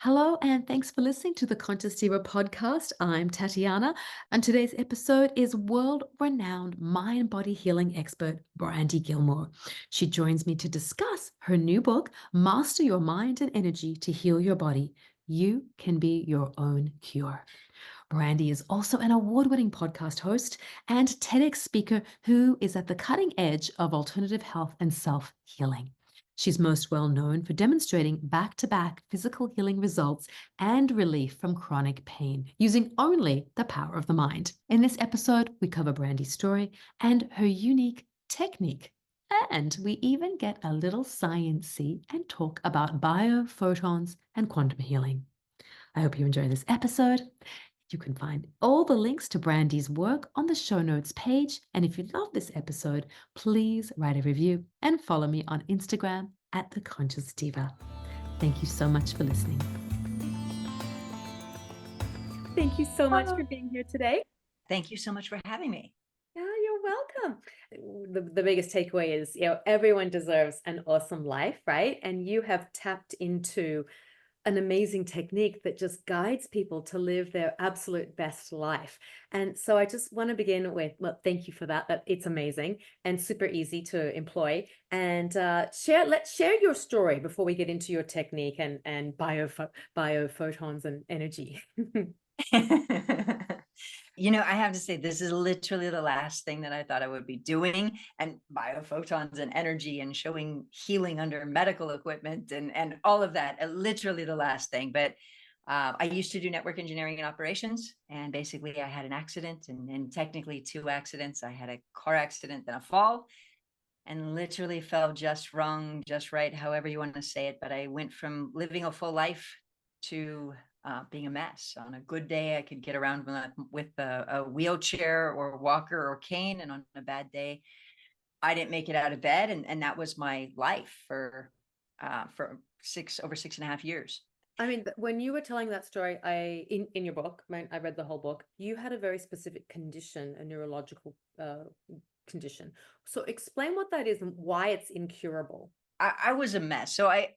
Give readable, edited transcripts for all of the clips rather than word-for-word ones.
Hello, and thanks for listening to the Conscious Diva podcast. I'm Tatiana, and today's episode is world renowned mind body healing expert Brandy Gillmore. She joins me to discuss her new book, Master Your Mind and Energy to Heal Your Body. You can be your own cure. Brandy is also an award winning podcast host and TEDx speaker who is at the cutting edge of alternative health and self healing. She's most well known for demonstrating back to back physical healing results and relief from chronic pain using only the power of the mind. In this episode, we cover Brandy's story and her unique technique. And we even get a little sciencey and talk about bio-photons and quantum healing. I hope you enjoy this episode. You can find all the links to Brandy's work on the show notes page. And if you love this episode, please write a review and follow me on Instagram at The Conscious Diva. Thank you so much for listening. Thank you so much for being here today. Thank you so much for having me. Yeah, you're welcome. The biggest takeaway is, everyone deserves an awesome life, right? And you have tapped into an amazing technique that just guides people to live their absolute best life. And so I just want to begin with, well, thank you for that. That it's amazing and super easy to employ. And let's share your story before we get into your technique and bio-photons and energy. I have to say, this is literally the last thing that I thought I would be doing, and biophotons and energy and showing healing under medical equipment and all of that, literally the last thing. But I used to do network engineering and operations, and basically I had an accident and technically two accidents. I had a car accident, then a fall, and literally fell just wrong, just right, however you want to say it. But I went from living a full life to being a mess. On a good day, I could get around with a wheelchair or walker or cane. And on a bad day, I didn't make it out of bed. And that was my life for over 6.5 years. I mean, when you were telling that story, in your book, I read the whole book, you had a very specific condition, a neurological condition. So explain what that is and why it's incurable. I was a mess. So I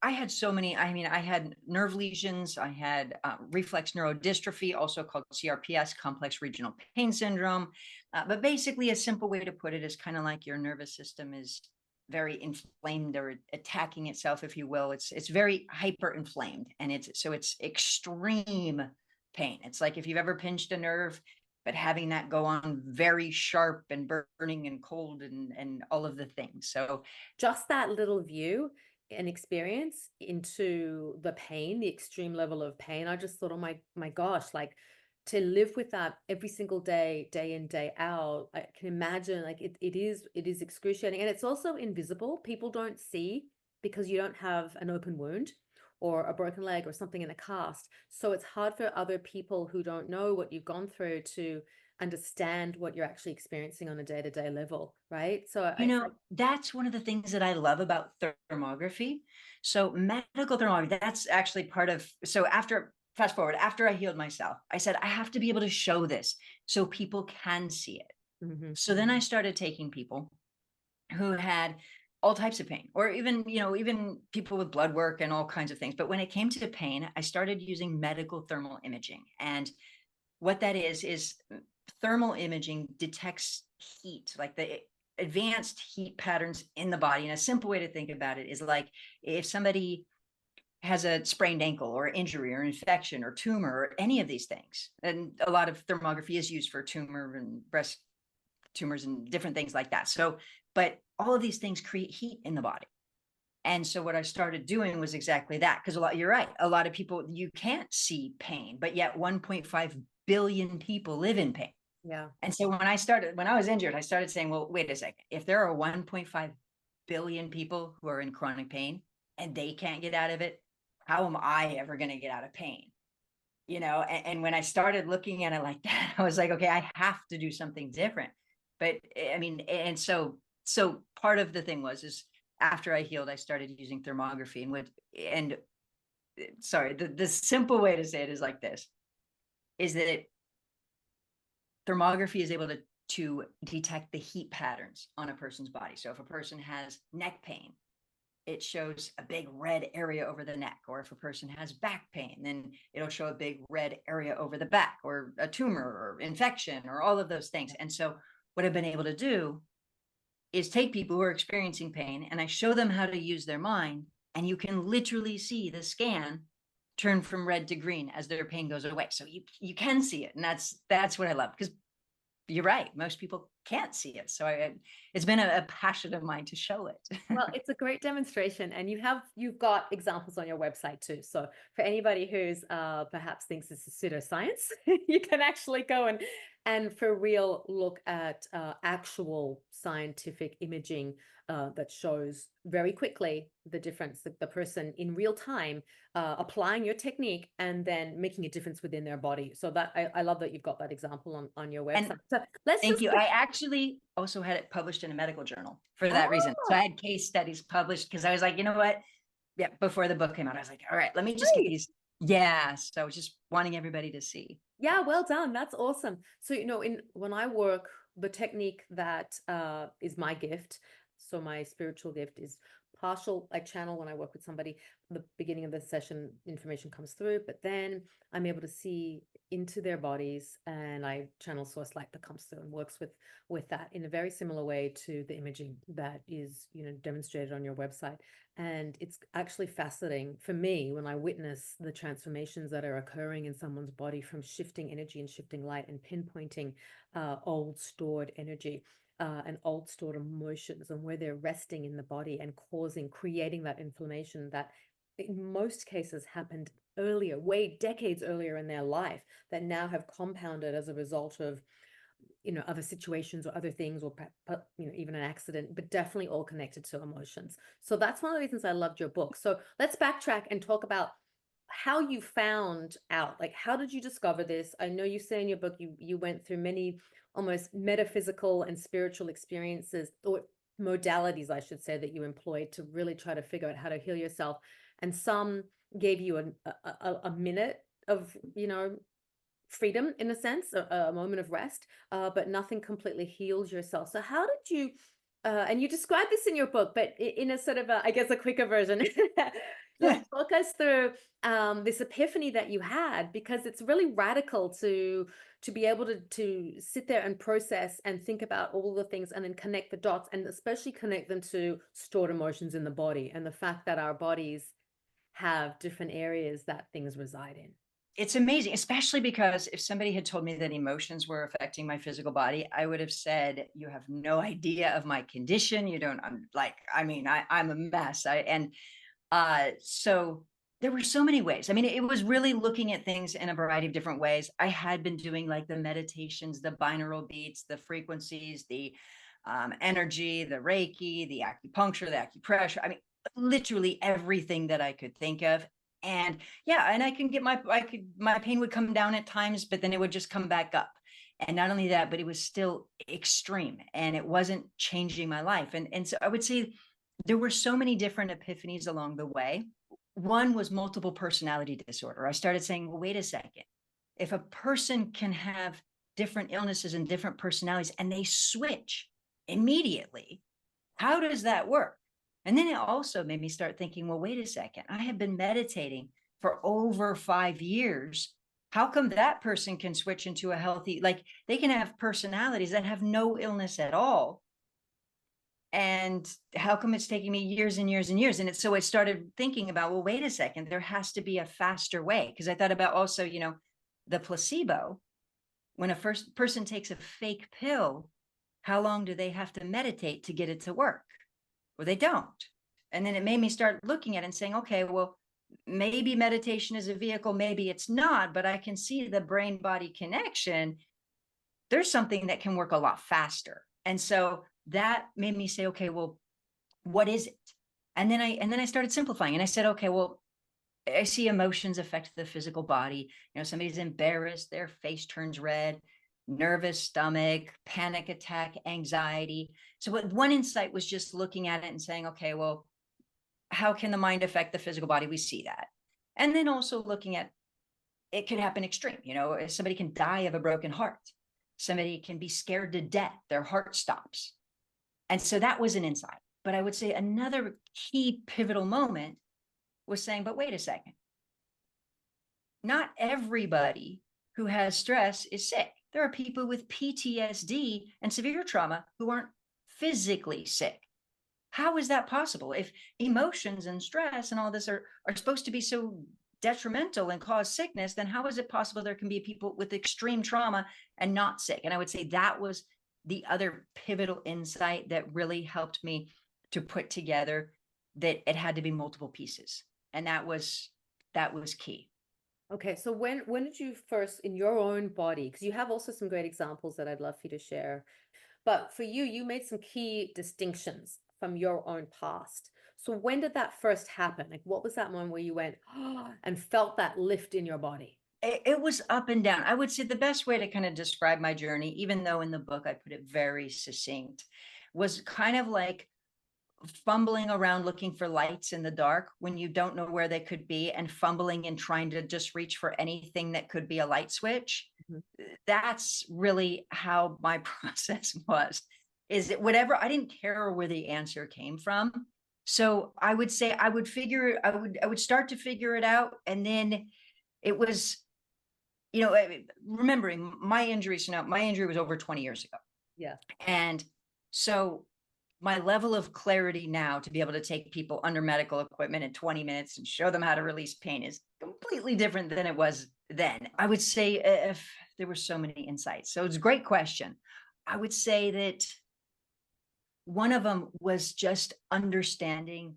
had so many, I had nerve lesions. I had reflex neurodystrophy, also called CRPS, complex regional pain syndrome. But basically a simple way to put it is kind of like your nervous system is very inflamed or attacking itself, if you will. It's very hyper inflamed, and it's extreme pain. It's like if you've ever pinched a nerve, but having that go on very sharp and burning and cold and all of the things. So just that little view and experience into the pain, the extreme level of pain, I just thought, oh my gosh, like to live with that every single day, day in, day out, I can imagine like it is excruciating. And it's also invisible. People don't see because you don't have an open wound or a broken leg or something in a cast. So it's hard for other people who don't know what you've gone through to understand what you're actually experiencing on a day-to-day level, right? So that's one of the things that I love about thermography. So medical thermography, that's actually part of, so fast forward, after I healed myself, I said, I have to be able to show this so people can see it. Mm-hmm. So then I started taking people who had all types of pain, or even people with blood work and all kinds of things. But when it came to pain, I started using medical thermal imaging. And what that is thermal imaging detects heat, like the advanced heat patterns in the body. And a simple way to think about it is like if somebody has a sprained ankle or injury or infection or tumor or any of these things. And a lot of thermography is used for tumor and breast tumors and different things like that. So, but all of these things create heat in the body. And so what I started doing was exactly that, because you're right. A lot of people, you can't see pain, but yet 1.5 billion people live in pain. Yeah. And so when I was injured, I started saying, well, wait a second, if there are 1.5 billion people who are in chronic pain and they can't get out of it, how am I ever going to get out of pain? And when I started looking at it like that, I was like, okay, I have to do something different. But I mean, and so part of the thing is after I healed, I started using thermography the simple way to say it is like this, is that thermography is able to detect the heat patterns on a person's body. So if a person has neck pain, it shows a big red area over the neck. Or if a person has back pain, then it'll show a big red area over the back, or a tumor or infection or all of those things. And so what I've been able to do is take people who are experiencing pain and I show them how to use their mind, and you can literally see the scan turn from red to green as their pain goes away. So you can see it, and that's what I love, because you're right, most people can't see it. So it's been a passion of mine to show it. Well, it's a great demonstration, and you've got examples on your website too. So for anybody who's perhaps thinks this is pseudoscience, you can actually go and for real look at actual scientific imaging that shows very quickly the difference, the person in real time applying your technique and then making a difference within their body. So that I love that you've got that example on your website. And so let's thank just you. I actually also had it published in a medical journal for that reason. So I had case studies published because I was like, you know what? Yeah, before the book came out, I was like, all right, let me just get Great. these. Yeah. So I was just wanting everybody to see. Yeah, well done. That's awesome. So, when I work, the technique that is my gift. So my spiritual gift is partial. I channel when I work with somebody. The beginning of the session, information comes through, but then I'm able to see into their bodies, and I channel source light that comes through and works with that in a very similar way to the imaging that is, demonstrated on your website. And it's actually fascinating for me when I witness the transformations that are occurring in someone's body from shifting energy and shifting light and pinpointing old stored energy and old stored emotions, and where they're resting in the body and creating that inflammation that in most cases happened earlier, way decades earlier in their life, that now have compounded as a result of other situations or other things, or even an accident, but definitely all connected to emotions. So that's one of the reasons I loved your book. So let's backtrack and talk about how you found out. Like, how did you discover this? I know you say in your book you went through many almost metaphysical and spiritual experiences, or modalities, I should say, that you employed to really try to figure out how to heal yourself. And some gave you a minute of freedom, in a sense, a moment of rest, but nothing completely heals yourself. So how did you, and you describe this in your book, but in a sort of I guess a quicker version, Yeah. talk us through this epiphany that you had, because it's really radical to be able to sit there and process and think about all the things and then connect the dots, and especially connect them to stored emotions in the body and the fact that our bodies have different areas that things reside in. It's amazing, especially because if somebody had told me that emotions were affecting my physical body, I would have said, you have no idea of my condition. You don't, I'm a mess. So there were so many ways. I mean, it was really looking at things in a variety of different ways. I had been doing like the meditations, the binaural beats, the frequencies, the energy, the Reiki, the acupuncture, the acupressure. I mean, literally everything that I could think of. And yeah, and my pain would come down at times, but then it would just come back up. And not only that, but it was still extreme and it wasn't changing my life. And so I would say there were so many different epiphanies along the way. One was multiple personality disorder. I started saying, well, wait a second. If a person can have different illnesses and different personalities and they switch immediately, how does that work? And then it also made me start thinking, well, wait a second. I have been meditating for over 5 years. How come that person can switch into a healthy, like they can have personalities that have no illness at all? And how come it's taking me years and years and years? And so I started thinking about, well, wait a second, there has to be a faster way. Because I thought about also, the placebo. When a first person takes a fake pill, how long do they have to meditate to get it to work? Well, they don't. And then it made me start looking at it and saying, okay, well, maybe meditation is a vehicle, maybe it's not, but I can see the brain body connection. There's something that can work a lot faster. And so that made me say, okay, well, what is it? And then I started simplifying, and I said, okay, well, I see emotions affect the physical body. Somebody's embarrassed, their face turns red, nervous stomach, panic attack, anxiety. So one insight was just looking at it and saying, okay, well, how can the mind affect the physical body? We see that. And then also looking at, it could happen extreme. Somebody can die of a broken heart. Somebody can be scared to death. Their heart stops. And so that was an insight. But I would say another key pivotal moment was saying, but wait a second, not everybody who has stress is sick. There are people with PTSD and severe trauma who aren't physically sick. How is that possible? If emotions and stress and all this are supposed to be so detrimental and cause sickness, then how is it possible there can be people with extreme trauma and not sick? And I would say that was the other pivotal insight that really helped me to put together that it had to be multiple pieces. And that was key. Okay, so when did you first in your own body, because you have also some great examples that I'd love for you to share, but for you, you made some key distinctions from your own past. So when did that first happen? Like, what was that moment where you went and felt that lift in your body? It was up and down. I would say the best way to kind of describe my journey, even though in the book I put it very succinct, was kind of like fumbling around looking for lights in the dark when you don't know where they could be, and fumbling and trying to just reach for anything that could be a light switch. Mhm. That's really how my process was. Is it whatever? I didn't care where the answer came from. So I would say I would start to figure it out. And then it was, remembering my injury. So now my injury was over 20 years ago. Yeah. And so my level of clarity now to be able to take people under medical equipment in 20 minutes and show them how to release pain is completely different than it was then. I would say if there were so many insights. So it's a great question. I would say that one of them was just understanding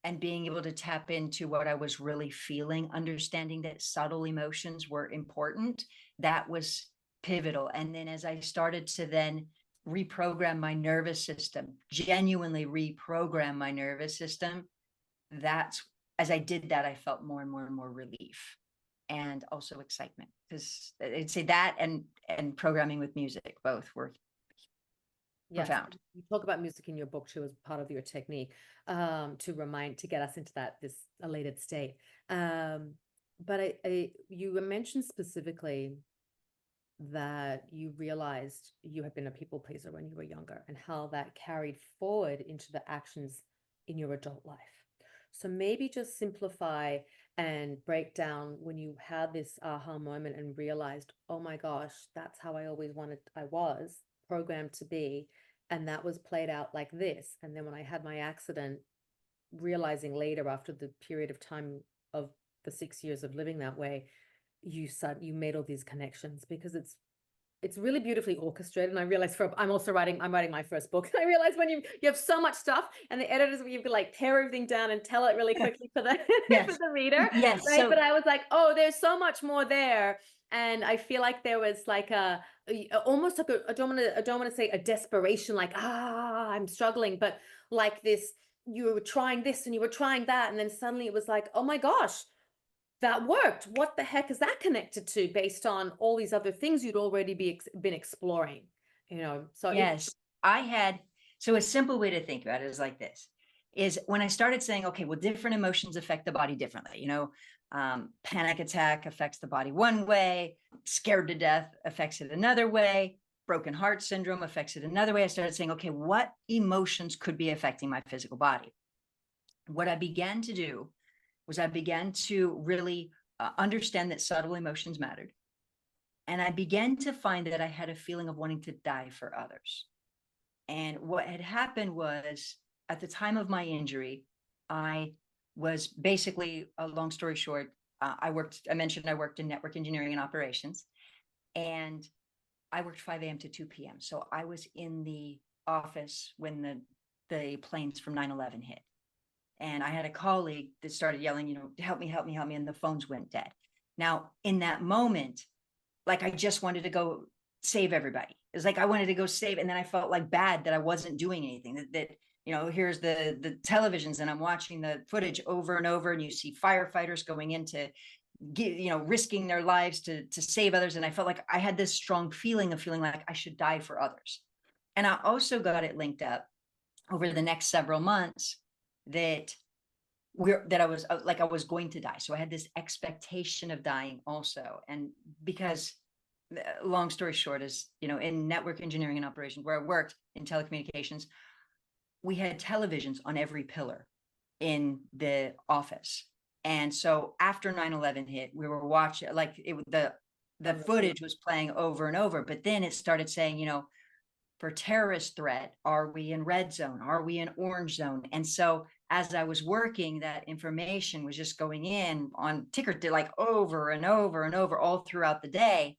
and being able to tap into what I was really feeling, understanding that subtle emotions were important. That was pivotal. And then as I started to then reprogram my nervous system, genuinely reprogram my nervous system, that's as I did that, I felt more and more and more relief and also excitement. Because I'd say that and programming with music, both were Yes, profound. you talk about music in your book too as part of your technique, to get us into this elated state. But you mentioned specifically that you realized you had been a people pleaser when you were younger and how that carried forward into the actions in your adult life. So maybe just simplify and break down when you had this aha moment and realized, oh my gosh, that's how I always I was programmed to be. And that was played out like this. And then when I had my accident, realizing later after the period of time of the 6 years of living that way, you made all these connections because it's really beautifully orchestrated. And I realized I'm writing my first book. And I realized when you have so much stuff and the editors, you could like tear everything down and tell it really quickly for the Yes. for the reader. Yes. Right. So But I was like, oh, there's so much more there. And I feel like there was like almost like I don't want to say a desperation, like, I'm struggling, but like this, you were trying this and you were trying that. And then suddenly it was like, oh my gosh, that worked. What the heck is that connected to based on all these other things you'd already been exploring, So yes, so a simple way to think about it is like this, is when I started saying, okay, well, different emotions affect the body differently. Panic attack affects the body one way, scared to death affects it another way, broken heart syndrome affects it another way. I started saying, okay, what emotions could be affecting my physical body? What I began to do was I began to really understand that subtle emotions mattered. And I began to find that I had a feeling of wanting to die for others. And what had happened was at the time of my injury, I was basically, a long story short, I mentioned I worked in network engineering and operations, and I worked 5 a.m. to 2 p.m. So I was in the office when the planes from 9/11 hit. And I had a colleague that started yelling, help me, help me, help me. And the phones went dead. Now, in that moment, like I just wanted to go save everybody. It was like I wanted to go save, and then I felt like bad that I wasn't doing anything. That here's the televisions, and I'm watching the footage over and over, and you see firefighters going into, risking their lives to save others, and I felt like I had this strong feeling of feeling like I should die for others. And I also got it linked up over the next several months that I was like I was going to die. So I had this expectation of dying also, and because long story short is, in network engineering and operations where I worked in telecommunications, we had televisions on every pillar in the office. And so after 9/11 hit, we were watching, like the footage was playing over and over, but then it started saying, for terrorist threat, are we in red zone? Are we in orange zone? And so as I was working, that information was just going in on ticker, like over and over and over all throughout the day.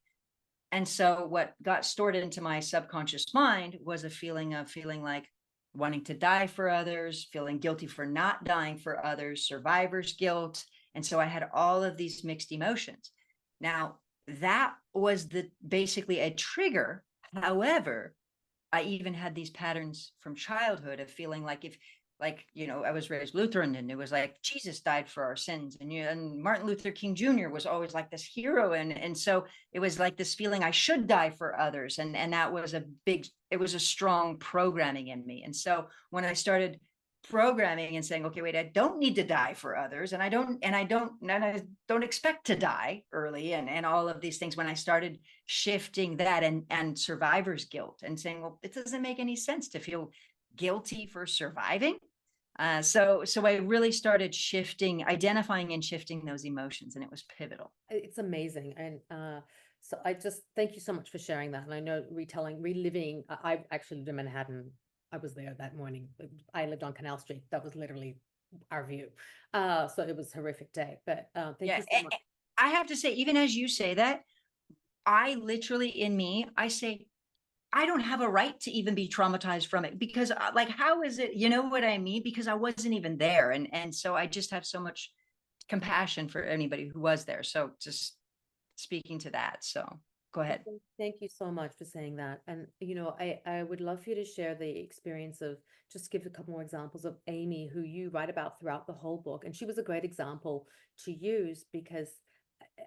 And so what got stored into my subconscious mind was a feeling like wanting to die for others, feeling guilty for not dying for others, survivor's guilt. And so I had all of these mixed emotions. Now, that was basically a trigger. However, I even had these patterns from childhood of feeling like I was raised Lutheran, and it was like Jesus died for our sins, and Martin Luther King Jr. was always like this hero, and so it was like this feeling I should die for others, and that was it was a strong programming in me. And so when I started programming and saying, okay, wait, I don't need to die for others, and I don't expect to die early, and all of these things, when I started shifting that and survivor's guilt and saying, well, it doesn't make any sense to feel guilty for surviving. So I really started identifying and shifting those emotions, and it was pivotal. It's amazing. And so I just thank you so much for sharing that. And I know reliving, I actually lived in Manhattan. I was there that morning. I lived on Canal Street. That was literally our view. So it was a horrific day. But thank you so much. I have to say, even as you say that, I literally I say, I don't have a right to even be traumatized from it, because like, how is it, you know what I mean? Because I wasn't even there. And so I just have so much compassion for anybody who was there. So just speaking to that. So go ahead. Thank you so much for saying that. And, I would love for you to share the experience of, just give a couple more examples of Amy, who you write about throughout the whole book. And she was a great example to use because,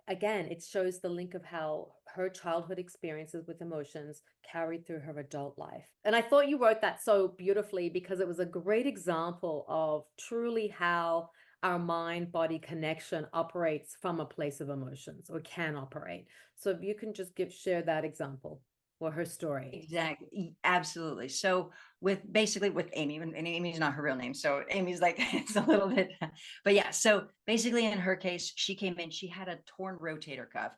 again, it shows the link of how her childhood experiences with emotions carried through her adult life. And I thought you wrote that so beautifully because it was a great example of truly how our mind-body connection operates from a place of emotions, or can operate. So if you can just share that example or her story. Exactly. Absolutely. So with Amy, and Amy's not her real name. So Amy's like, it's a little bit, but yeah. So basically in her case, she came in, she had a torn rotator cuff.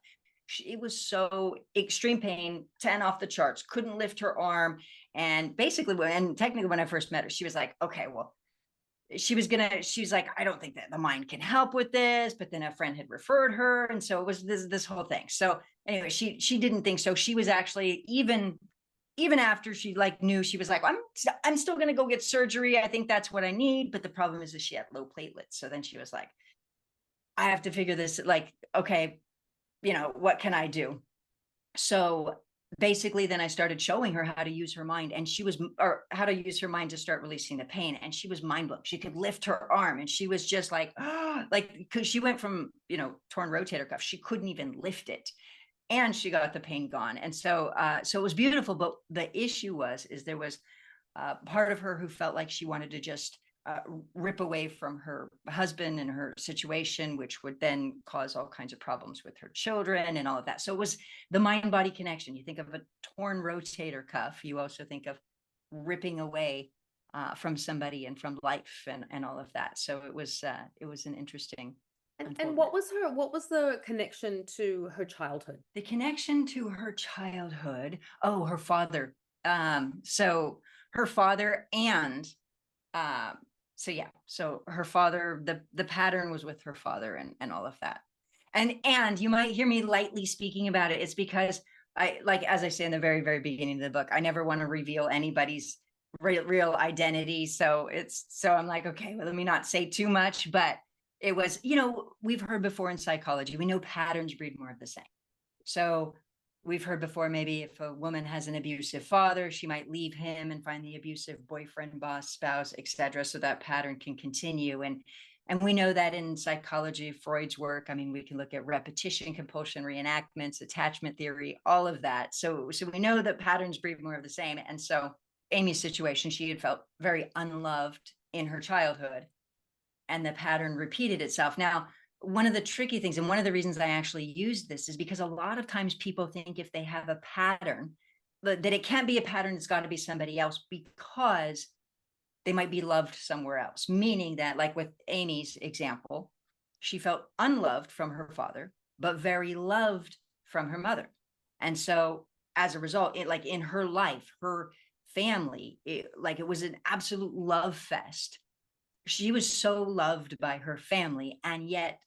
It was so extreme pain, 10 off the charts, couldn't lift her arm. And basically technically when I first met her, she was like, okay, well, she's like, I don't think that the mind can help with this, but then a friend had referred her. And so it was this whole thing. So anyway, she didn't think so. She was actually, even after she knew, she was like, I'm still going to go get surgery. I think that's what I need. But the problem is that she had low platelets. So then she was like, I have to figure this, okay, what can I do? So basically then I started showing her how to use her mind, and or how to use her mind to start releasing the pain. And she was mind blown. She could lift her arm, and she was just like, because she went from, torn rotator cuff, she couldn't even lift it, and she got the pain gone. And so, so it was beautiful. But the issue is there was part of her who felt like she wanted to just rip away from her husband and her situation, which would then cause all kinds of problems with her children and all of that. So it was the mind-body connection. You think of a torn rotator cuff, you also think of ripping away from somebody and from life and all of that. So it was an interesting. And what was the connection to her childhood? The connection to her childhood, her father. So her father and so her father, the pattern was with her father and all of that. And you might hear me lightly speaking about it. It's because as I say in the very, very beginning of the book, I never want to reveal anybody's real identity. So I'm like, okay, well, let me not say too much, but it was, we've heard before in psychology, we know patterns breed more of the same. So we've heard before, maybe if a woman has an abusive father, she might leave him and find the abusive boyfriend, boss, spouse, etc. So that pattern can continue. And we know that in psychology, Freud's work, I mean, we can look at repetition, compulsion, reenactments, attachment theory, all of that. So we know that patterns breed more of the same. And so Amy's situation, she had felt very unloved in her childhood, and the pattern repeated itself. Now, one of the tricky things, and one of the reasons I actually use this, is because a lot of times people think if they have a pattern, that it can't be a pattern, it's got to be somebody else, because they might be loved somewhere else, meaning that, like with Amy's example, she felt unloved from her father, but very loved from her mother. And so as a result, it, like in her life, her family, it was an absolute love fest. She was so loved by her family and yet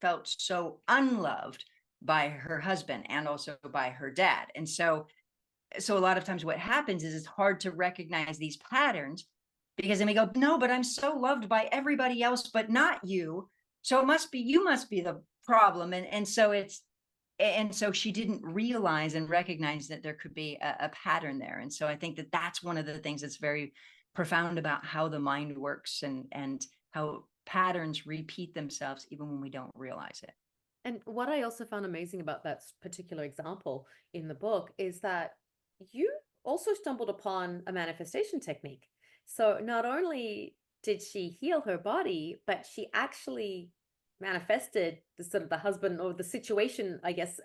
felt so unloved by her husband and also by her dad. And so a lot of times what happens is it's hard to recognize these patterns, because then we go, no, but I'm so loved by everybody else, but not you. So it must be, you must be the problem. And so she didn't realize and recognize that there could be a pattern there. And so I think that that's one of the things that's very profound about how the mind works, and how patterns repeat themselves even when we don't realize it. And what I also found amazing about that particular example in the book is that you also stumbled upon a manifestation technique. So not only did she heal her body, but she actually manifested the sort of the husband, or the situation, I guess,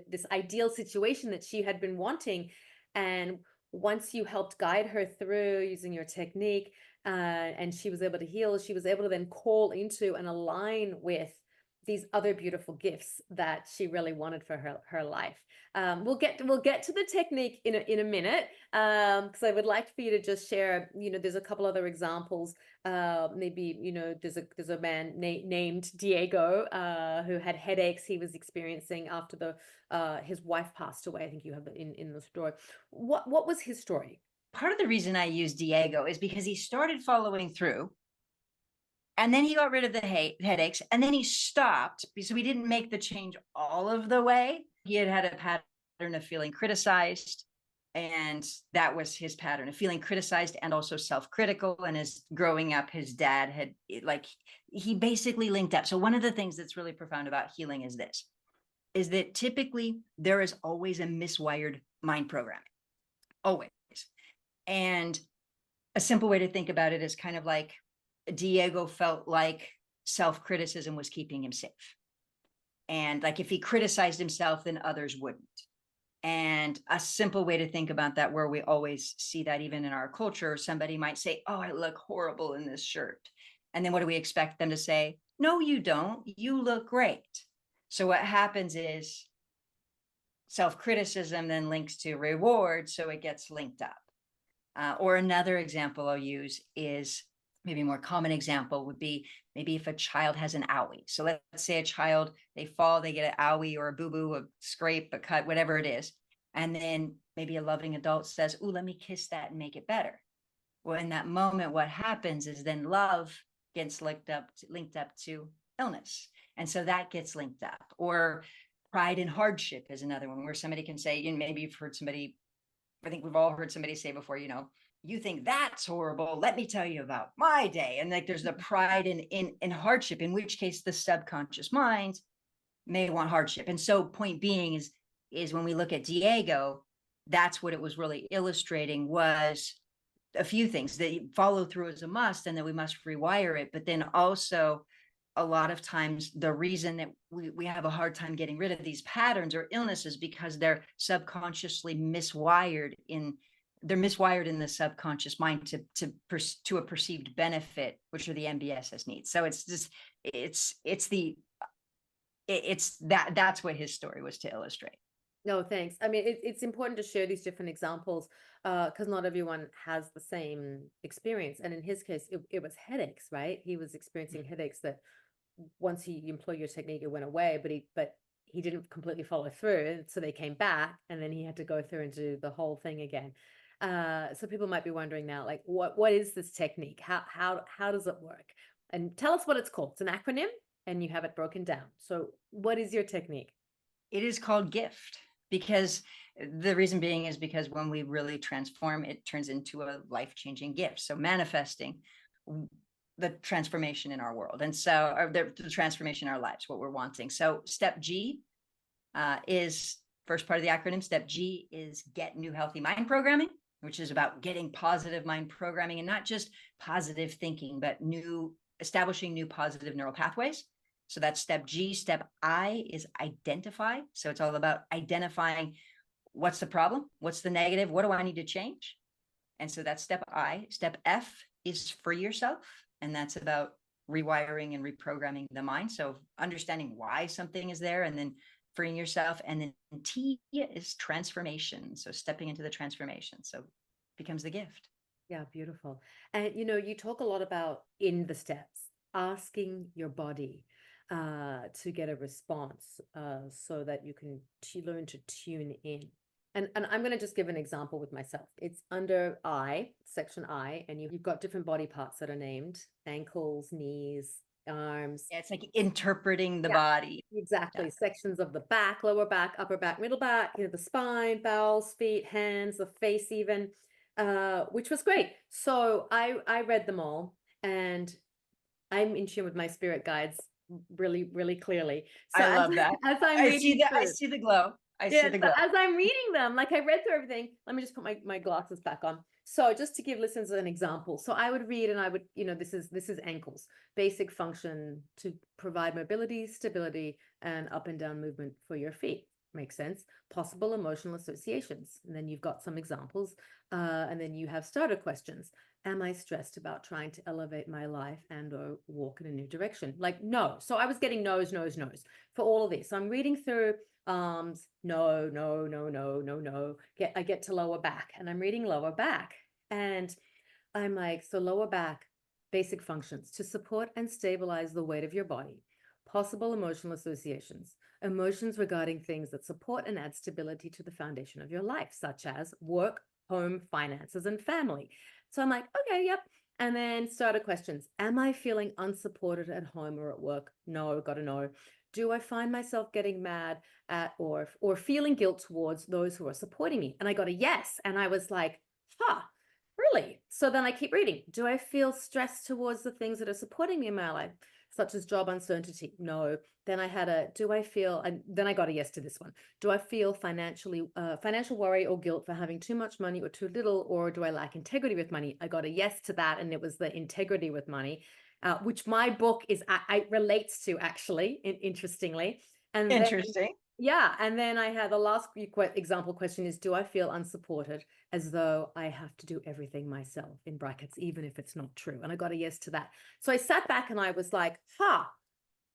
this ideal situation that she had been wanting. And once you helped guide her through using your technique, and she was able to heal, she was able to then call into and align with these other beautiful gifts that she really wanted for her life. We'll get to the technique in a minute, because I would like for you to just share. There's a couple other examples. Maybe there's a man named Diego who had headaches he was experiencing after his wife passed away. I think you have it in the story. What was his story? Part of the reason I use Diego is because he started following through, and then he got rid of the headaches, and then he stopped because he didn't make the change all of the way. He had a pattern of feeling criticized, and that was his pattern of feeling criticized and also self-critical. And as growing up, his dad had, he basically linked up. So one of the things that's really profound about healing is that typically there is always a miswired mind programming, always. And a simple way to think about it is kind of like Diego felt like self-criticism was keeping him safe. And like if he criticized himself, then others wouldn't. And a simple way to think about that, where we always see that even in our culture, somebody might say, oh, I look horrible in this shirt. And then what do we expect them to say? No, you don't. You look great. So what happens is self-criticism then links to reward. So it gets linked up. Or another example I'll use is, maybe a more common example would be maybe if a child has an owie. So let's say a child, they fall, they get an owie or a boo-boo, a scrape, a cut, whatever it is. And then maybe a loving adult says, ooh, let me kiss that and make it better. Well, in that moment, what happens is then love gets linked up to illness. And so that gets linked up. Or pride and hardship is another one, where somebody can say, and maybe you've heard somebody, I think we've all heard somebody say before, you think that's horrible. Let me tell you about my day. And like there's the pride in hardship, in which case the subconscious mind may want hardship. And so point being is when we look at Diego, that's what it was really illustrating, was a few things that follow through as a must, and that we must rewire it. But then also a lot of times the reason that we have a hard time getting rid of these patterns or illnesses, because they're subconsciously miswired in the subconscious mind to a perceived benefit, which are the MBSS needs. So that's what his story was to illustrate. No, thanks. I mean, it's important to share these different examples, because not everyone has the same experience. And in his case, it was headaches, right? He was experiencing headaches that once he employed your technique, it went away, but he didn't completely follow through. So they came back, and then he had to go through and do the whole thing again. So people might be wondering now, like, what is this technique? How does it work? And tell us what it's called. It's an acronym, and you have it broken down. So what is your technique? It is called GIFT, because the reason being is because when we really transform, it turns into a life-changing gift. So manifesting the transformation in our world, and so or the transformation in our lives, what we're wanting. So step G is first part of the acronym. Step G is get new healthy mind programming, which is about getting positive mind programming, and not just positive thinking, but establishing new positive neural pathways. So that's step G. Step I is identify. So it's all about identifying what's the problem, what's the negative, what do I need to change? And so that's step I. Step F is free yourself. And that's about rewiring and reprogramming the mind. So understanding why something is there and then freeing yourself. And then T is transformation. So stepping into the transformation. So becomes the gift. Yeah, beautiful. And you talk a lot about in the steps, asking your body to get a response so that you can learn to tune in. And I'm going to just give an example with myself. It's under I, section I, and you've got different body parts that are named: ankles, knees, arms. Yeah, it's like interpreting the Yeah, body. exactly. Yeah. Sections of the back, lower back, upper back, middle back, the spine, bowels, feet, hands, the face even, which was great. So I read them all, and I'm in tune with my spirit guides really, really clearly. So I love that. as I'm I reading see the, I through, see the glow. I see yeah, the so glow. as I'm reading them, like I read through everything. Let me just put my glasses back on. So just to give listeners an example. So I would read and I would, this is ankles, basic function to provide mobility, stability, and up and down movement for your feet. Makes sense. Possible emotional associations. And then you've got some examples. And then you have starter questions. Am I stressed about trying to elevate my life and or walk in a new direction? Like, no. So I was getting no's for all of this. So I'm reading through arms, no. I get to lower back and I'm reading lower back. And I'm like, so lower back, basic functions to support and stabilize the weight of your body. Possible emotional associations, emotions regarding things that support and add stability to the foundation of your life, such as work, home, finances, and family. So I'm like, okay, yep. And then starter questions. Am I feeling unsupported at home or at work? No, got to know. Do I find myself getting mad at or feeling guilt towards those who are supporting me? And I got a yes. And I was like, huh, really? So then I keep reading. Do I feel stressed towards the things that are supporting me in my life, such as job uncertainty? No. Then I had and then I got a yes to this one. Do I feel financial worry or guilt for having too much money or too little, or do I lack integrity with money? I got a yes to that, and it was the integrity with money, which my book I relates to actually, interestingly. And then, Interesting. yeah, and then I had the last example question is, do I feel unsupported, as though I have to do everything myself, in brackets, even if it's not true? And I got a yes to that. So I sat back and I was like,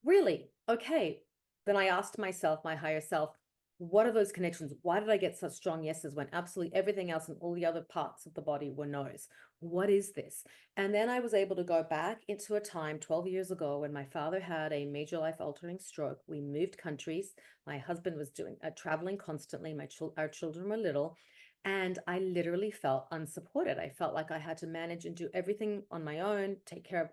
really? Okay. Then I asked myself, my higher self, what are those connections? Why did I get such strong yeses when absolutely everything else and all the other parts of the body were no's? What is this? And then I was able to go back into a time 12 years ago when my father had a major life altering stroke. We moved countries. My husband was traveling constantly. Our children were little. And I literally felt unsupported. I felt like I had to manage and do everything on my own, take care of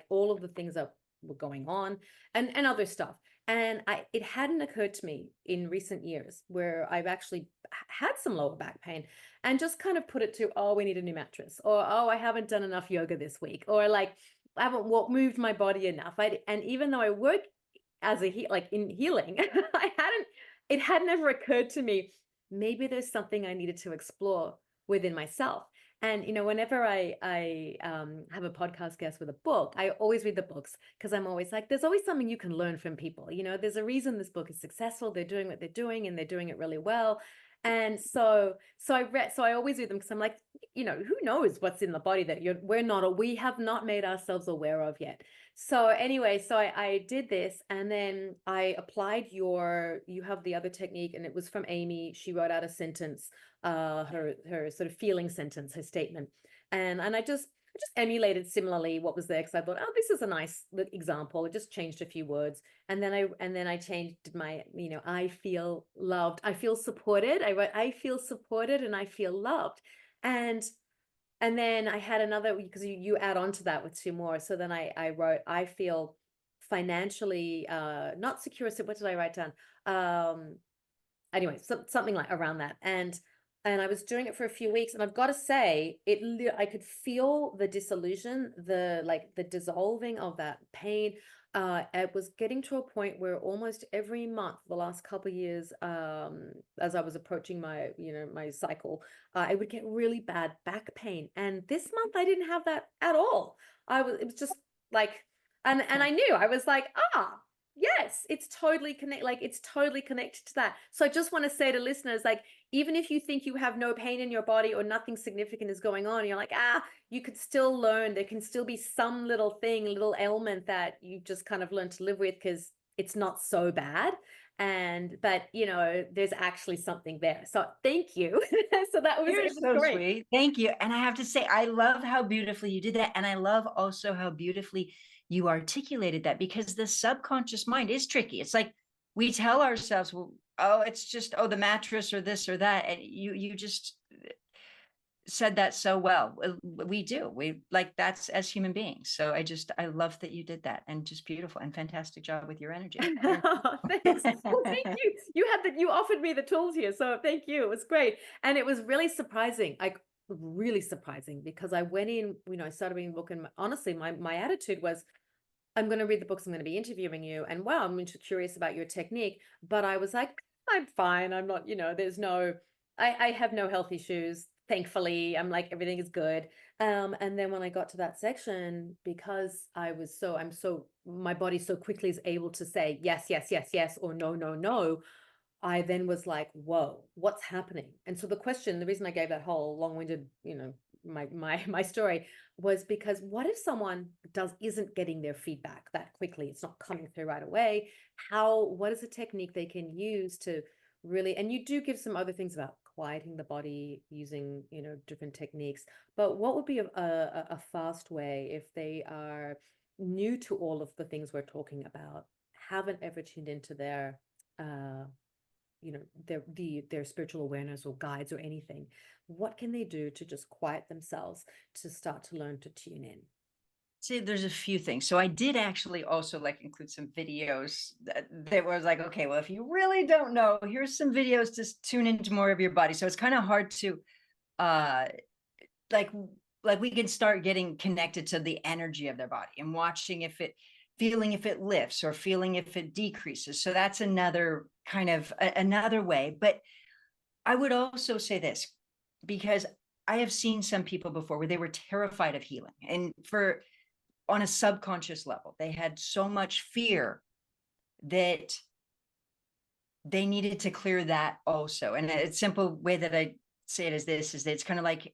all of the things that were going on, and other stuff. And it hadn't occurred to me in recent years, where I've actually had some lower back pain, and just kind of put it to, oh, we need a new mattress, or, oh, I haven't done enough yoga this week, or like I haven't moved my body enough. And even though I work as in healing, it had never occurred to me, maybe there's something I needed to explore within myself. And whenever I have a podcast guest with a book, I always read the books, because I'm always like, there's always something you can learn from people. There's a reason this book is successful. They're doing what they're doing, and they're doing it really well. And so I always read them, because I'm like, who knows what's in the body that we have not made ourselves aware of yet. So anyway, so I did this, and then I applied you have the other technique, and it was from Amy. She wrote out a sentence, her sort of feeling sentence, her statement. And I just emulated similarly what was there, because I thought, oh, this is a nice example. I just changed a few words. And then I changed my, I feel loved. I feel supported. I wrote, I feel supported and I feel loved. And then I had another, because you add on to that with two more. So then I wrote, I feel financially not secure. So what did I write down? Anyway, something like around that. And I was doing it for a few weeks, and I've got to say, I could feel the disillusion, the dissolving of that pain. It was getting to a point where almost every month, the last couple of years, as I was approaching my cycle, I would get really bad back pain. And this month I didn't have that at all. It was just like, and I knew, I was like, Yes, it's totally it's totally connected to that. So I just want to say to listeners, like, even if you think you have no pain in your body or nothing significant is going on, you're like, you could still learn. There can still be some little thing, little ailment that you just kind of learn to live with because it's not so bad. But there's actually something there. So thank you. So You're it was so great. sweet. Thank you. And I have to say, I love how beautifully you did that. And I love also how beautifully you articulated that, because the subconscious mind is tricky. It's like we tell ourselves, well, oh, it's just, oh, the mattress or this or that. And you just said that so well. We do. We like that's as human beings. So I love that you did that, and just beautiful and fantastic job with your energy. Oh, thanks. Well, thank you. You offered me the tools here, so thank you. It was great. And it was really surprising. Like really surprising, because I went in, I started reading the book, and honestly, my attitude was, I'm going to read the books, I'm going to be interviewing you, and wow, I'm curious about your technique. But I was like, I'm fine. I'm not, there's no, I have no health issues. Thankfully, I'm like, everything is good. And then when I got to that section, because my body so quickly is able to say yes, yes, yes, yes, or no, no, no. I then was like, whoa, what's happening? And so the reason I gave that whole long-winded, my story was because what if someone isn't getting their feedback that quickly? It's not coming through right away. What is a technique they can use to really, and you do give some other things about quieting the body using, different techniques, but what would be a fast way if they are new to all of the things we're talking about, haven't ever tuned into their, their spiritual awareness or guides or anything, what can they do to just quiet themselves to start to learn to tune in? See, there's a few things. So I did actually also like include some videos that was like, okay, well, if you really don't know, here's some videos to tune into more of your body. So it's kind of hard to uh like we can start getting connected to the energy of their body and watching feeling if it lifts or feeling if it decreases. So that's another kind of another way. But I would also say this, because I have seen some people before where they were terrified of healing, and on a subconscious level, they had so much fear that they needed to clear that also. And a simple way that I say it is this, is that it's kind of like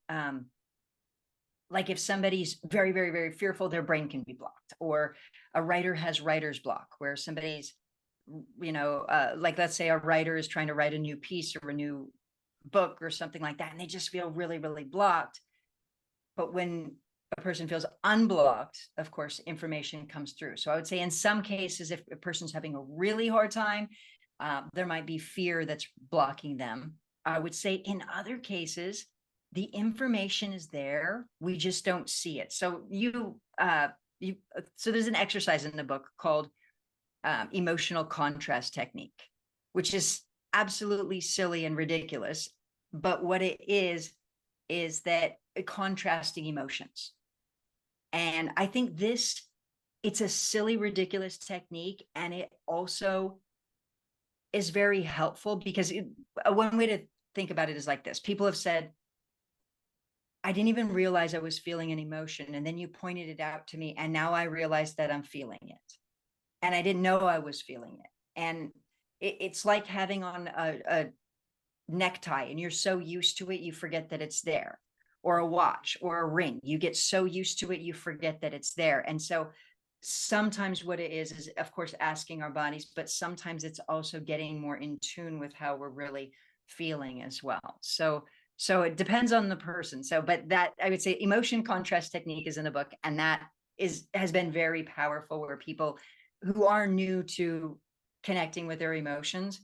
if somebody's very, very, very fearful, their brain can be blocked, or a writer has writer's block, where somebody's, like let's say a writer is trying to write a new piece or a new book or something like that, and they just feel really, really blocked. But when a person feels unblocked, of course, information comes through. So I would say in some cases, if a person's having a really hard time, there might be fear that's blocking them. I would say in other cases, the information is there. We just don't see it. So so there's an exercise in the book called emotional contrast technique, which is absolutely silly and ridiculous. But what it is that contrasting emotions. And I think it's a silly, ridiculous technique. And it also is very helpful, because one way to think about it is like this. People have said, I didn't even realize I was feeling an emotion, and then you pointed it out to me, and now I realize that I'm feeling it. And I didn't know I was feeling it. And it's like having on a necktie, and you're so used to it, you forget that it's there, or a watch or a ring. You get so used to it, you forget that it's there. And so sometimes what it is of course asking our bodies, but sometimes it's also getting more in tune with how we're really feeling as well. So it depends on the person. But that, I would say, emotion contrast technique is in the book, and that has been very powerful, where people who are new to connecting with their emotions,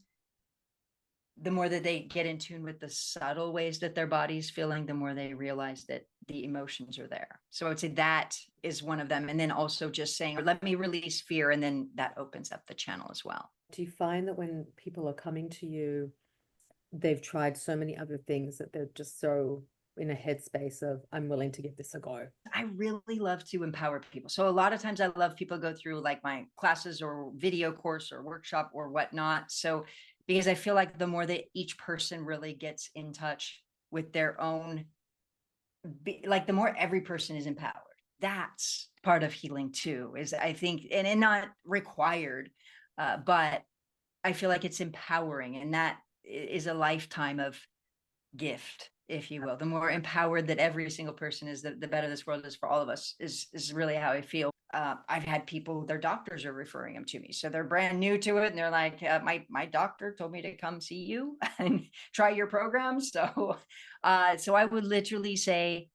the more that they get in tune with the subtle ways that their body's feeling, the more they realize that the emotions are there. So I would say that is one of them. And then also just saying, let me release fear. And then that opens up the channel as well. Do you find that when people are coming to you, they've tried so many other things that they're just so in a headspace of, I'm willing to give this a go? I really love to empower people. So a lot of times I love people go through like my classes or video course or workshop or whatnot. So because I feel like the more that each person really gets in touch with their own, like the more every person is empowered, that's part of healing too, is I think, and not required, But I feel like it's empowering, and that is a lifetime of gift, if you will. The more empowered that every single person is, the better this world is for all of us, is really how I feel. I've had people, their doctors are referring them to me. So they're brand new to it. And they're like, my doctor told me to come see you and try your program. So I would literally say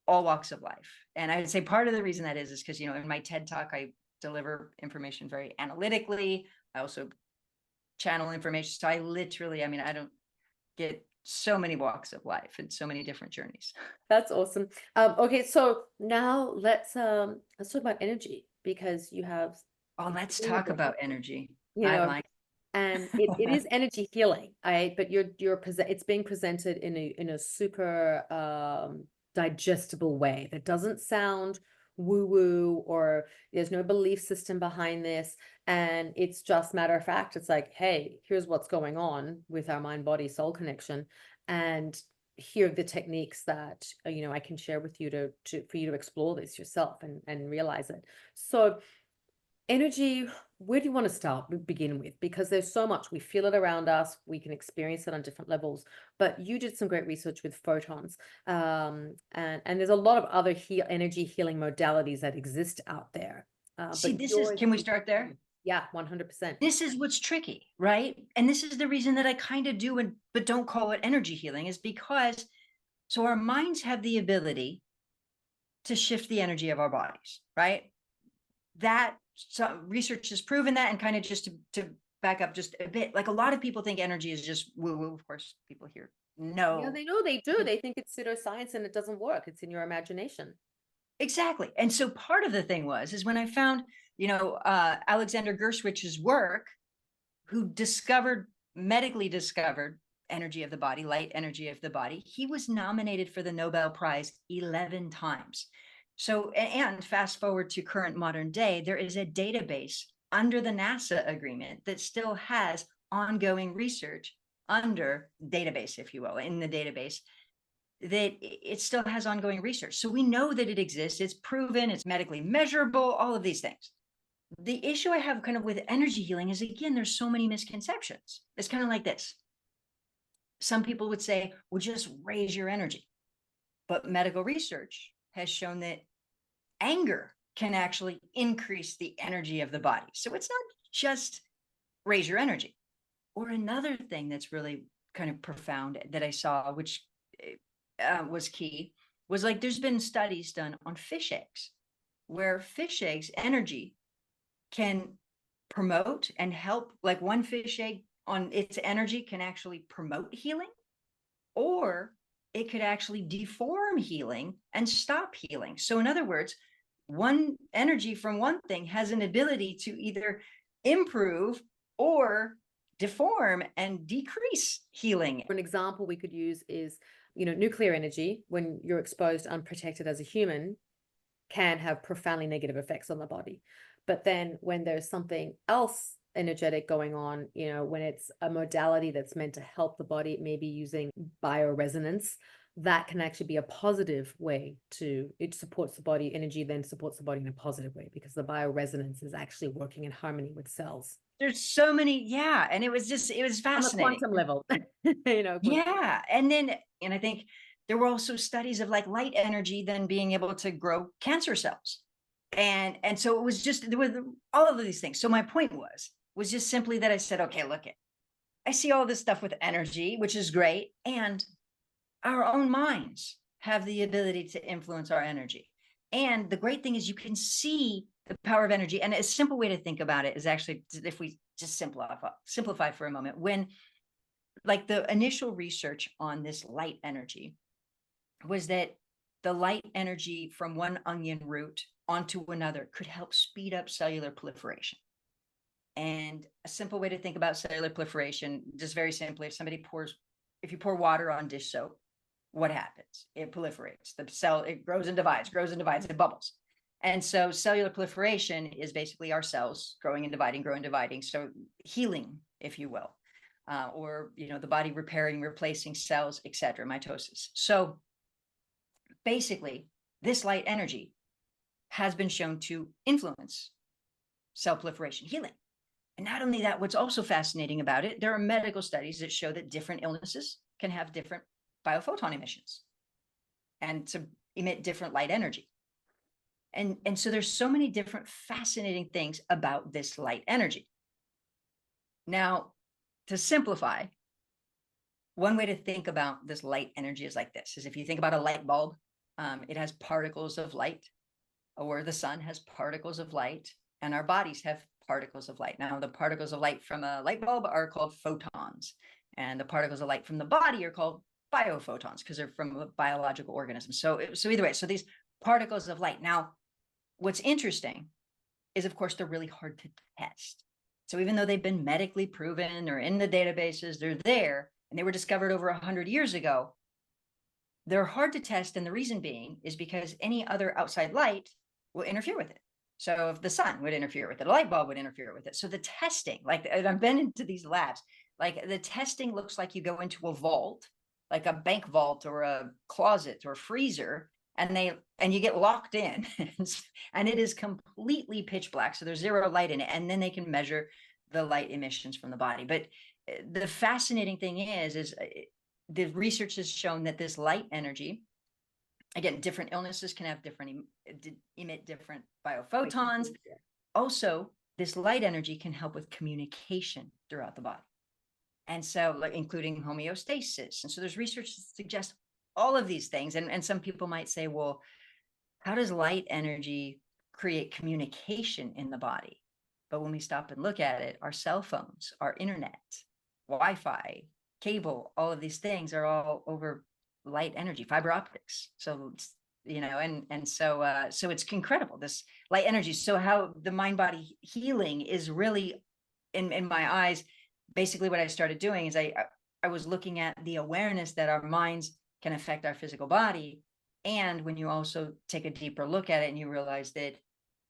all walks of life. And I would say part of the reason that is because, in my TED talk, I deliver information very analytically. I also channel information. So I literally, I don't get so many walks of life and so many different journeys. That's awesome. Okay, so now let's talk about energy, because you have Oh, let's talk about energy. you I know, like and it is energy healing. But it's being presented in a super digestible way that doesn't sound woo woo, or there's no belief system behind this, and it's just matter of fact. It's like, hey, here's what's going on with our mind body soul connection, and here are the techniques that I can share with you for you to explore this yourself and realize it. So energy, where do you want to begin with? Because there's so much. We feel it around us. We can experience it on different levels. But you did some great research with photons. And there's a lot of other energy healing modalities that exist out there. See, But can we start there? Yeah, 100%. This is what's tricky, right? And this is the reason that I kind of do it, but don't call it energy healing, is because so our minds have the ability to shift the energy of our bodies, right? That research has proven that. And kind of just to back up just a bit, like a lot of people think energy is just woo woo. Of course, people here know. Yeah, they know, they do. They think it's pseudoscience and it doesn't work. It's in your imagination. Exactly. And so part of the thing is when I found, Alexander Gerswich's work, who medically discovered energy of the body, light energy of the body, he was nominated for the Nobel Prize 11 times. So, and fast forward to current modern day, there is a database under the NASA agreement that still has ongoing research under database, if you will, in the database, that it still has ongoing research. So we know that it exists, it's proven, it's medically measurable, all of these things. The issue I have kind of with energy healing is, again, there's so many misconceptions. It's kind of like this. Some people would say, well, just raise your energy. But medical research has shown that anger can actually increase the energy of the body. So it's not just raise your energy. Or another thing that's really kind of profound that I saw, which was key, was like there's been studies done on fish eggs, where fish eggs energy can promote and help, like one fish egg on its energy can actually promote healing, or it could actually deform healing and stop healing. So in other words, one energy from one thing has an ability to either improve or deform and decrease healing. An example we could use is, nuclear energy, when you're exposed unprotected as a human, can have profoundly negative effects on the body. But then when there's something else energetic going on, when it's a modality that's meant to help the body, maybe using bioresonance, that can actually be a positive way it supports the body. Energy then supports the body in a positive way, because the bioresonance is actually working in harmony with cells. There's so many, yeah. And it was fascinating. On a quantum level. Yeah. And I think there were also studies of like light energy then being able to grow cancer cells. And so it was just, there were all of these things. So my point was just simply that I said, okay, look, I see all this stuff with energy, which is great. And our own minds have the ability to influence our energy. And the great thing is you can see the power of energy. And a simple way to think about it is actually, if we just simplify for a moment, when like the initial research on this light energy was that the light energy from one onion root onto another could help speed up cellular proliferation. And a simple way to think about cellular proliferation, just very simply, if you pour water on dish soap, what happens? It proliferates. The cell, it grows and divides, it bubbles. And so cellular proliferation is basically our cells growing and dividing. So healing, if you will, or, the body repairing, replacing cells, etc., mitosis. So basically, this light energy has been shown to influence cell proliferation, healing. And not only that, what's also fascinating about it, there are medical studies that show that different illnesses can have different biophoton emissions and to emit different light energy. And so there's so many different fascinating things about this light energy. Now, to simplify, one way to think about this light energy is like this, is if you think about a light bulb, it has particles of light, or the sun has particles of light, and our bodies have particles of light. Now, the particles of light from a light bulb are called photons, and the particles of light from the body are called biophotons because they're from a biological organism. So either way, so these particles of light. Now, what's interesting is, of course, they're really hard to test. So even though they've been medically proven or in the databases, they're there, and they were discovered over 100 years ago, they're hard to test. And the reason being is because any other outside light will interfere with it. So if the sun would interfere with it, a light bulb would interfere with it. So the testing, like, and I've been into these labs, like the testing looks like you go into a vault, like a bank vault or a closet or freezer, and you get locked in and it is completely pitch black. So there's zero light in it. And then they can measure the light emissions from the body. But the fascinating thing is the research has shown that this light energy, again, different illnesses can have different, emit different biophotons. Also, this light energy can help with communication throughout the body. And so, like, including homeostasis. And so there's research that suggests all of these things. And some people might say, well, how does light energy create communication in the body? But when we stop and look at it, our cell phones, our internet, Wi-Fi, cable, all of these things are all over light energy, fiber optics. So, so it's incredible, this light energy. So how the mind body healing is really, in my eyes, basically what I started doing is I was looking at the awareness that our minds can affect our physical body. And when you also take a deeper look at it and you realize that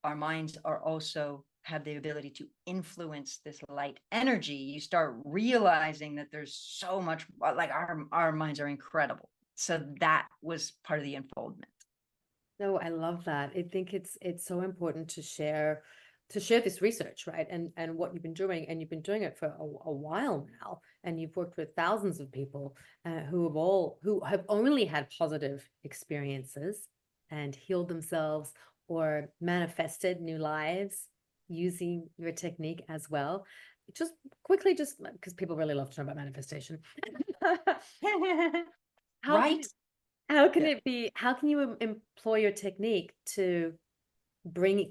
our minds are also have the ability to influence this light energy, you start realizing that there's so much, like, our minds are incredible. So that was part of the unfoldment. No, I love that. I think it's so important to share this research, right? And what you've been doing, and you've been doing it for a while now, and you've worked with thousands of people who have only had positive experiences and healed themselves or manifested new lives using your technique as well. Just quickly, just because people really love to know about manifestation. How Right? how can Yeah. it be? How can you employ your technique to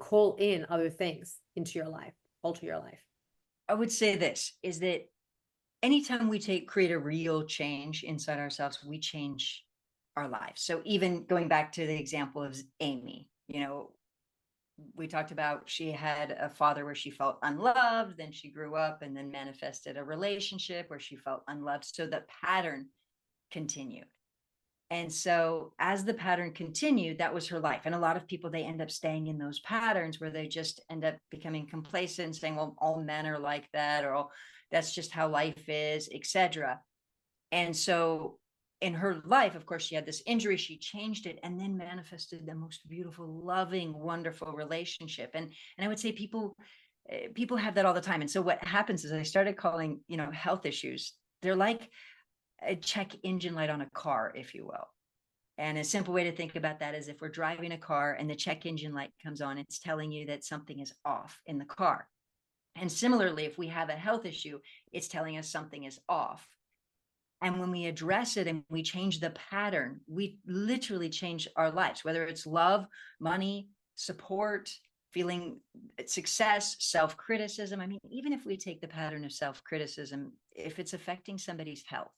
call in other things into your life, alter your life? I would say this is that anytime we create a real change inside ourselves, we change our lives. So even going back to the example of Amy, we talked about, she had a father where she felt unloved, then she grew up and then manifested a relationship where she felt unloved. So the pattern continued. And so as the pattern continued, that was her life. And a lot of people, they end up staying in those patterns where they just end up becoming complacent and saying, well, all men are like that, or oh, that's just how life is, etc. And so in her life, of course, she had this injury, she changed it, and then manifested the most beautiful, loving, wonderful relationship. And I would say people have that all the time. And so what happens is I started calling, health issues, they're like a check engine light on a car, if you will. And a simple way to think about that is if we're driving a car and the check engine light comes on, it's telling you that something is off in the car. And similarly, if we have a health issue, it's telling us something is off. And when we address it and we change the pattern, we literally change our lives, whether it's love, money, support, feeling success, self-criticism. I mean, even if we take the pattern of self-criticism, if it's affecting somebody's health,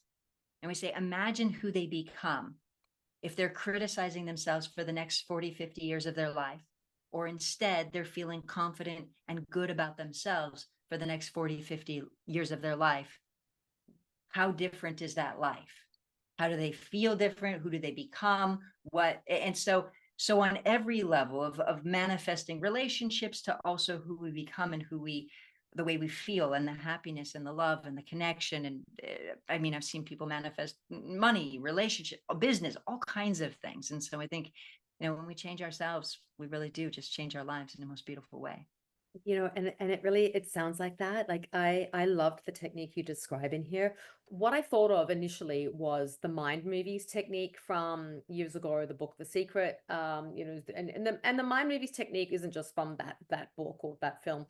and we say, imagine who they become if they're criticizing themselves for the next 40, 50 years of their life, or instead they're feeling confident and good about themselves for the next 40, 50 years of their life. How different is that life? How do they feel different? Who do they become? What? And so on every level of manifesting relationships to also who we become and the way we feel and the happiness and the love and the connection. And I mean, I've seen people manifest money, relationship, business, all kinds of things. And so I think, when we change ourselves, we really do just change our lives in the most beautiful way. And it sounds like that. Like I loved the technique you describe in here. What I thought of initially was the mind movies technique from years ago, the book The Secret. And the mind movies technique isn't just from that book or that film.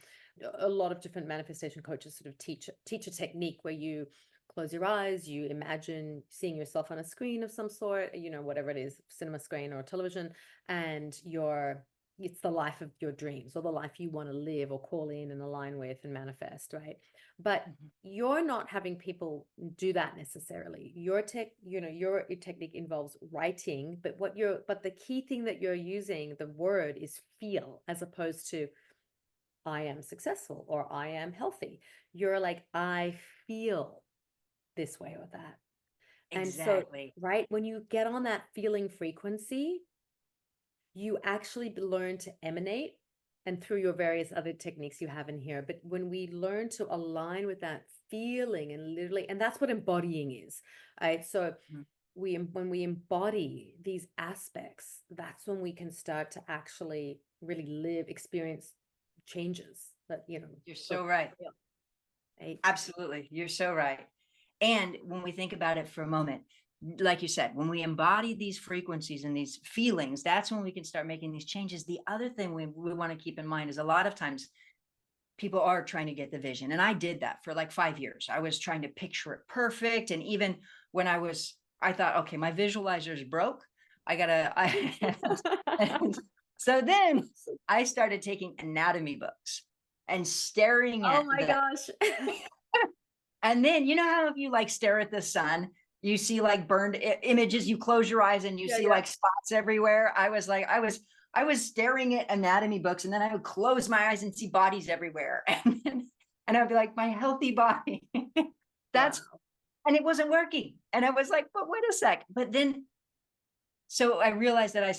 A lot of different manifestation coaches sort of teach a technique where you close your eyes, you imagine seeing yourself on a screen of some sort, whatever it is, cinema screen or television, and it's the life of your dreams, or the life you want to live or call in and align with and manifest, right? But you're not having people do that necessarily. Your technique involves writing, but the key thing that you're using, the word, is feel, as opposed to I am successful or I am healthy. You're like, I feel this way or that. And so, Exactly. right, when you get on that feeling frequency, you actually learn to emanate, and through your various other techniques you have in here. But when we learn to align with that feeling, and literally, and that's what embodying is, right? So Mhm. when we embody these aspects, that's when we can start to actually really experience changes that, You're for so right. real, right? Absolutely. You're so right. And when we think about it for a moment, like you said, when we embody these frequencies and these feelings, that's when we can start making these changes. The other thing we want to keep in mind is a lot of times people are trying to get the vision. And I did that for like 5 years. I was trying to picture it perfect. And even when I thought, okay, my visualizer is broke. And so then I started taking anatomy books and staring Oh at my the gosh. and then you know how if you like stare at the sun, you see like burned images, you close your eyes and you Yeah, see yeah. like spots everywhere. I was staring at anatomy books and then I would close my eyes and see bodies everywhere. And I would be like, my healthy body. That's Wow. and it wasn't working. And I was like, but wait a sec. But then so I realized that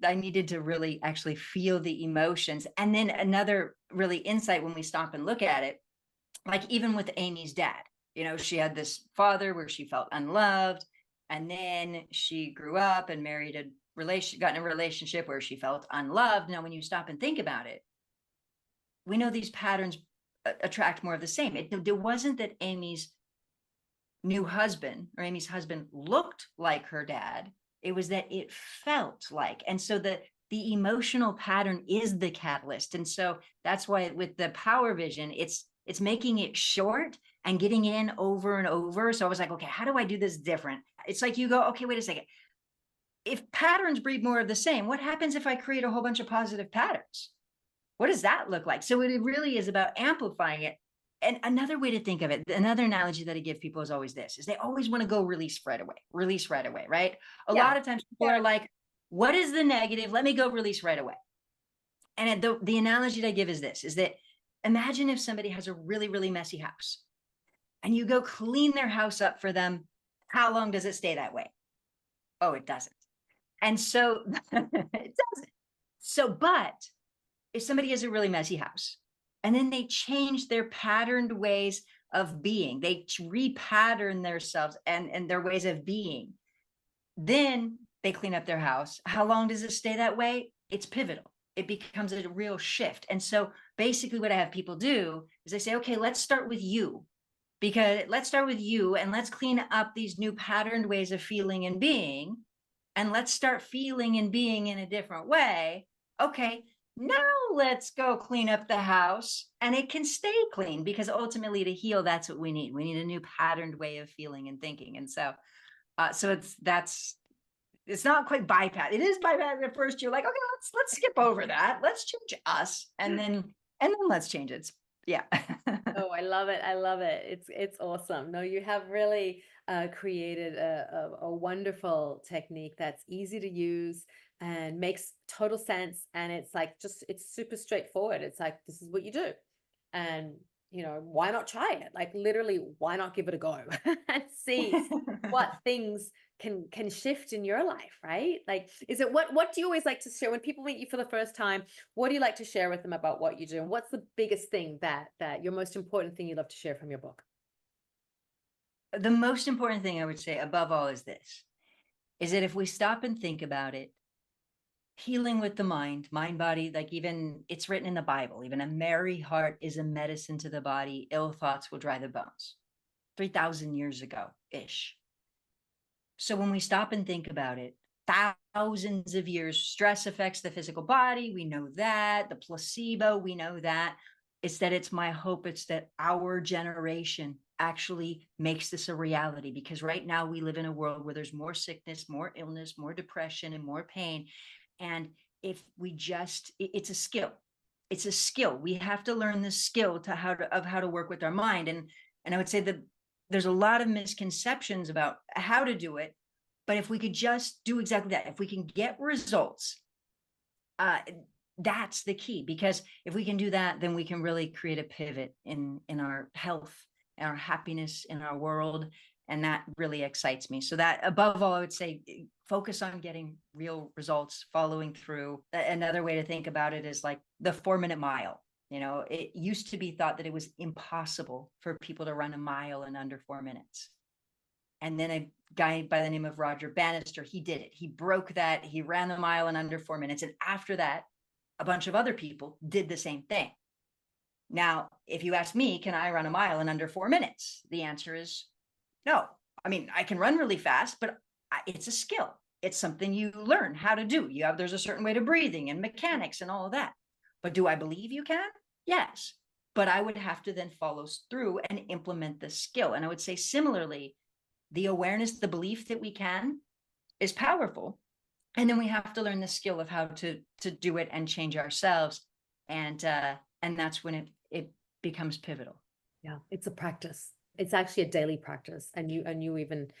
I needed to really actually feel the emotions. And then another really insight when we stop and look at it, like even with Amy's dad, she had this father where she felt unloved. And then she grew up and got in a relationship where she felt unloved. Now, when you stop and think about it, we know these patterns attract more of the same. It wasn't that Amy's husband looked like her dad. It was that it felt like. And so the emotional pattern is the catalyst. And so that's why with the power vision, it's making it short and getting in over and over. So I was like, okay, how do I do this different? It's like you go, okay, wait a second. If patterns breed more of the same, what happens if I create a whole bunch of positive patterns? What does that look like? So it really is about amplifying it. And another way to think of it, another analogy that I give people is always this, is they always want to go release right away, right? A Yeah. lot of times people are like, what is the negative? Let me go release right away. And the analogy that I give is this, is that imagine if somebody has a really, really messy house and you go clean their house up for them. How long does it stay that way? Oh, it doesn't. And so it doesn't. So, but if somebody has a really messy house and then they change their patterned ways of being, they repattern themselves and their ways of being, then they clean up their house. How long does it stay that way? It's pivotal. It becomes a real shift. And so basically what I have people do is I say, okay, let's start with you, because let's start with you and let's clean up these new patterned ways of feeling and being, and let's start feeling and being in a different way. Okay, now let's go clean up the house and it can stay clean, because ultimately to heal, that's what we need. We need a new patterned way of feeling and thinking. And so it's not quite bypass. It is bypass at first. You're like, okay, let's skip over that. Let's change us, and then let's change it. Yeah. Oh, I love it. I love it. It's awesome. No, you have really created a wonderful technique that's easy to use and makes total sense. And it's like it's super straightforward. It's like, this is what you do. And, why not try it? Like literally, why not give it a go and see what things can shift in your life, right? Like, what do you always like to share when people meet you for the first time? What do you like to share with them about what you do? And what's the biggest thing that your most important thing you love to share from your book? The most important thing I would say above all is this, is that if we stop and think about it, healing with the mind, body, like even it's written in the Bible, even a merry heart is a medicine to the body, ill thoughts will dry the bones. 3,000 years ago ish. So when we stop and think about it, thousands of years, stress affects the physical body. We know that. The placebo, we know that. It's that it's my hope, it's that our generation actually makes this a reality, because right now we live in a world where there's more sickness, more illness, more depression, and more pain. And if we just, it's a skill. It's a skill. We have to learn the skill to how to work with our mind. And I would say that there's a lot of misconceptions about how to do it. But if we could just do exactly that, if we can get results, that's the key. Because if we can do that, then we can really create a pivot in our health, our happiness, in our world. And that really excites me. So that above all, I would say focus on getting real results, following through. Another way to think about it is like the 4-minute mile. You know, it used to be thought that it was impossible for people to run a mile in under 4 minutes. And then a guy by the name of Roger Bannister, he did it. He broke that. He ran the mile in under 4 minutes. And after that, a bunch of other people did the same thing. Now, if you ask me, can I run a mile in under 4 minutes? The answer is no. I mean, I can run really fast, but it's a skill. It's something you learn how to do. There's a certain way to breathing and mechanics and all of that. But do I believe you can? Yes. But I would have to then follow through and implement the skill. And I would say similarly, the awareness, the belief that we can is powerful. And then we have to learn the skill of how to do it and change ourselves. And that's when it becomes pivotal. Yeah, it's a practice. It's actually a daily practice, and you even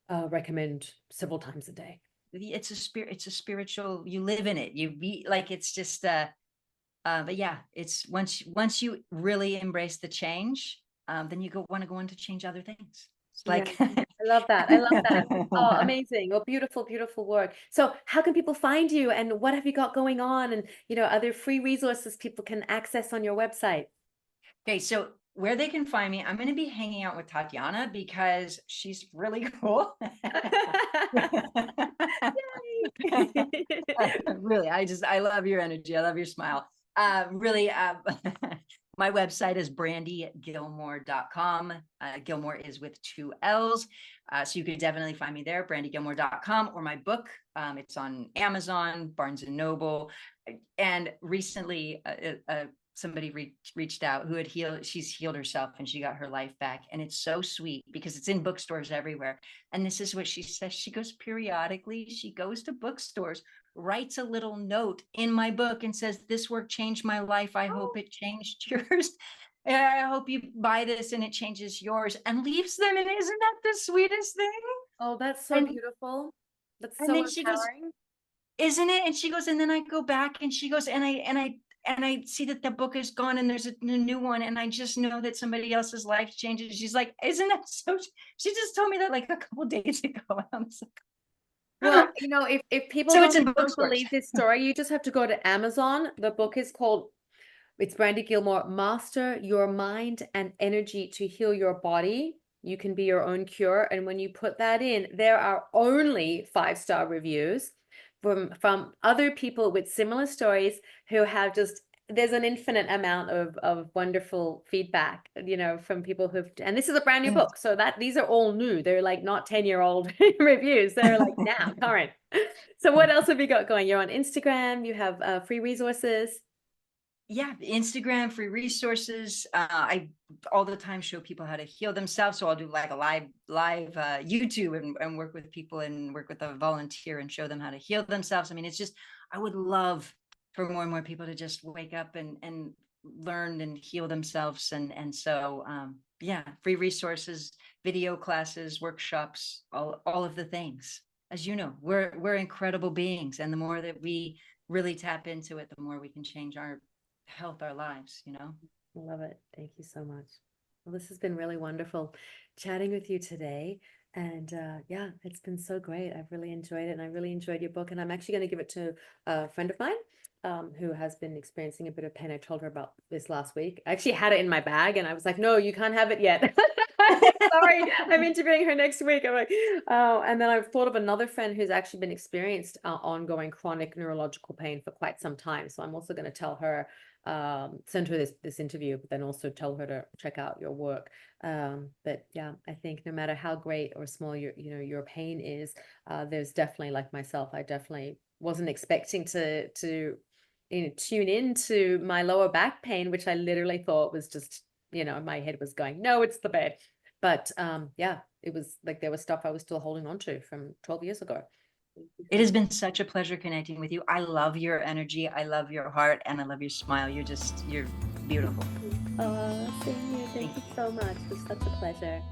recommend several times a day. It's a spiritual, you live in it. You be like, it's just but yeah, it's once you really embrace the change, then you want to go on to change other things. Like, yeah, I love that. I love that. Oh, amazing. Oh, beautiful, beautiful work. So how can people find you, and what have you got going on? And, are there free resources people can access on your website? Okay, so where they can find me, I'm going to be hanging out with Tatiana because she's really cool. Really, I love your energy. I love your smile. Really, my website is brandygillmore.com. Gillmore is with 2 L's. So you could definitely find me there, brandygillmore.com, or my book. It's on Amazon, Barnes and Noble. And recently, somebody reached out who had she's healed herself and she got her life back. And it's so sweet because it's in bookstores everywhere. And this is what she says. She goes, periodically, she goes to bookstores, writes a little note in my book and says, this work changed my life. I hope it changed yours. I hope you buy this and it changes yours, and leaves them. And isn't that the sweetest thing? Oh, that's so beautiful. That's so then she goes, isn't it? And she goes, and then I go back and she goes, and I see that the book is gone and there's a new one. And I just know that somebody else's life changes. She's like, isn't that so? She just told me that like a couple days ago. I was like, well, if people so it's in don't bookstores. believe this story, you just have to go to Amazon. The book is called, it's Brandy Gillmore, Master Your Mind and Energy to Heal Your Body. You can be your own cure. And when you put that in, there are only 5-star reviews from other people with similar stories who have just, there's an infinite amount of wonderful feedback, from people who've, and this is a brand new book. So these are all new. They're like not 10-year-old reviews. They're like now current. So what else have you got going? You're on Instagram, you have free resources. Yeah, Instagram, free resources. I all the time show people how to heal themselves. So I'll do like a live YouTube and work with people and work with a volunteer and show them how to heal themselves. I mean, it's just, I would love for more and more people to just wake up and learn and heal themselves. And so, yeah, free resources, video classes, workshops, all of the things. As you know, we're incredible beings. And the more that we really tap into it, the more we can change our health, our lives. I love it. Thank you so much. Well, this has been really wonderful chatting with you today. And yeah, it's been so great. I've really enjoyed it, and I really enjoyed your book. And I'm actually going to give it to a friend of mine who has been experiencing a bit of pain. I told her about this last week. I actually had it in my bag and I was like, no, you can't have it yet. Sorry, I'm interviewing her next week. I'm like, oh, and then I've thought of another friend who's actually been experienced ongoing chronic neurological pain for quite some time. So I'm also going to tell her, send her this interview, but then also tell her to check out your work. But yeah, I think no matter how great or small your pain is, there's definitely, like myself, I definitely wasn't expecting to tune into my lower back pain, which I literally thought was just, my head was going, no, it's the bed. But yeah, it was like there was stuff I was still holding on to from 12 years ago. It has been such a pleasure connecting with you. I love your energy. I love your heart, and I love your smile. You're beautiful. Same here. Thank you so much. It was such a pleasure.